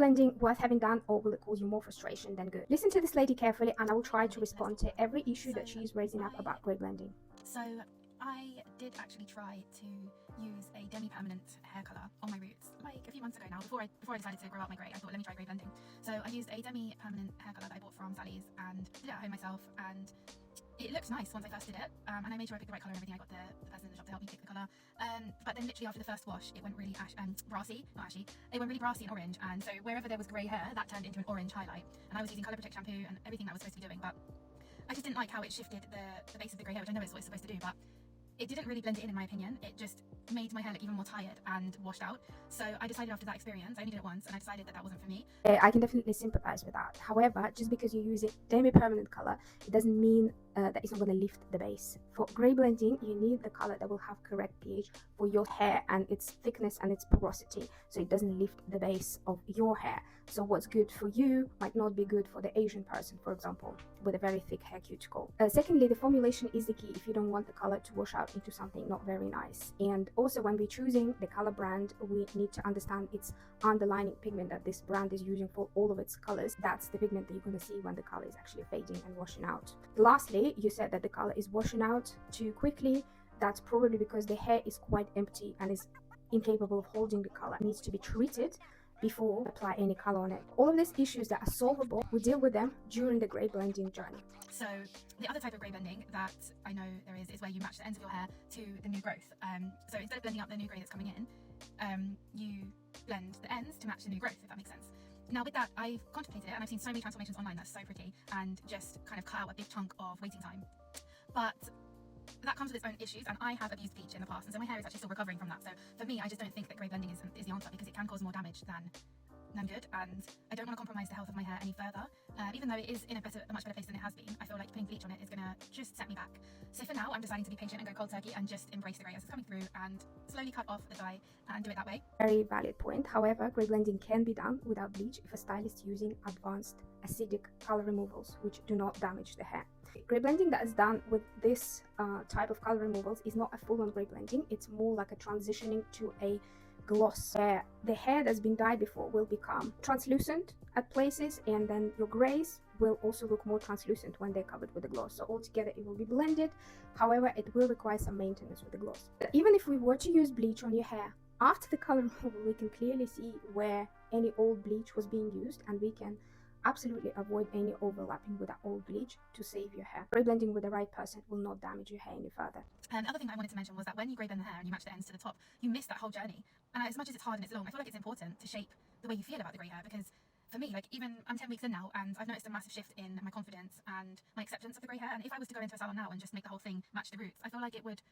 blending worth having done, or will it cause you more frustration than good? Listen to this lady carefully and I will try to respond to every issue that she's raising up about grey blending. So I did actually try to use a demi-permanent hair colour on my roots like a few months ago now. Before I decided to grow out my grey, I thought, let me try grey blending. So I used a demi-permanent hair colour that I bought from Sally's and did it at home myself, and it looked nice once I first did it, and I made sure I picked the right colour and everything. I got the person in the shop to help me pick the colour, but then literally after the first wash it went really brassy, not ashy, it went really brassy and orange, and so wherever there was grey hair that turned into an orange highlight, and I was using Colour Protect shampoo and everything that was supposed to be doing, but I just didn't like how it shifted the base of the grey hair, which I know is what it's supposed to do, but it didn't really blend it in my opinion. It just made my hair look even more tired and washed out. So I decided after that experience, I only did it once, and I decided that wasn't for me. I can definitely sympathize with that. However, just because you're using demi-permanent color, it doesn't mean that it's not going to lift the base. For grey blending, you need the color that will have correct pH for your hair and its thickness and its porosity, so it doesn't lift the base of your hair. So what's good for you might not be good for the Asian person, for example, with a very thick hair cuticle. Secondly, the formulation is the key if you don't want the color to wash out into something not very nice. And also, when we're choosing the color brand, we need to understand its underlying pigment that this brand is using for all of its colors. That's the pigment that you're going to see when the color is actually fading and washing out. Lastly, you said that the color is washing out too quickly. That's probably because the hair is quite empty and is incapable of holding the color. It needs to be treated before apply any color on it. All of these issues that are solvable, we deal with them during the grey blending journey. So the other type of grey blending that I know there is where you match the ends of your hair to the new growth. So instead of blending up the new grey that's coming in, you blend the ends to match the new growth, if that makes sense. Now with that, I've contemplated it and I've seen so many transformations online that's so pretty and just kind of cut out a big chunk of waiting time. But that comes with its own issues, and I have abused bleach in the past, and so my hair is actually still recovering from that. So for me, I just don't think that grey blending is the answer, because it can cause more damage than good, and I don't want to compromise the health of my hair any further. Even though it is in a much better place than it has been, I feel like putting bleach on it is going to just set me back. So for now, I'm deciding to be patient and go cold turkey and just embrace the grey as it's coming through and slowly cut off the dye and do it that way. Very valid point. However, grey blending can be done without bleach if a stylist is using advanced acidic color removals which do not damage the hair. Grey blending that is done with this type of color removals is not a full-on grey blending. It's more like a transitioning to a gloss, where the hair that's been dyed before will become translucent at places, and then your grays will also look more translucent when they're covered with the gloss. So altogether it will be blended. However, it will require some maintenance with the gloss. Even if we were to use bleach on your hair, after the color removal, we can clearly see where any old bleach was being used, and we can absolutely avoid any overlapping with that old bleach to save your hair. Grey blending with the right person will not damage your hair any further. And the other thing I wanted to mention was that when you grey blend the hair and you match the ends to the top, you miss that whole journey. And as much as it's hard and it's long, I feel like it's important to shape the way you feel about the grey hair, because for me, like, even I'm 10 weeks in now and I've noticed a massive shift in my confidence and my acceptance of the grey hair. And if I was to go into a salon now and just make the whole thing match the roots, I feel like it would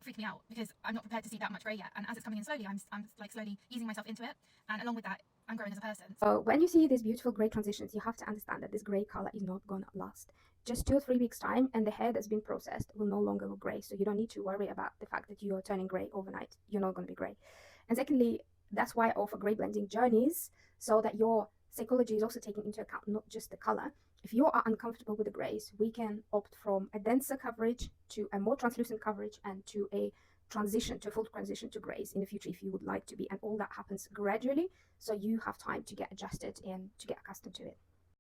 freak me out, because I'm not prepared to see that much grey yet. And as it's coming in slowly, I'm like slowly easing myself into it, and along with that, I'm growing as a person. So when you see these beautiful grey transitions, you have to understand that this grey color is not gonna last. Just 2 or 3 weeks time and the hair that's been processed will no longer look grey. So you don't need to worry about the fact that you're turning grey overnight. You're not going to be grey. And secondly, that's why I offer grey blending journeys, so that your psychology is also taking into account not just the color. If you are uncomfortable with the greys, we can opt from a denser coverage to a more translucent coverage and to a full transition to greys in the future if you would like to be, and all that happens gradually, so you have time to get adjusted and to get accustomed to it.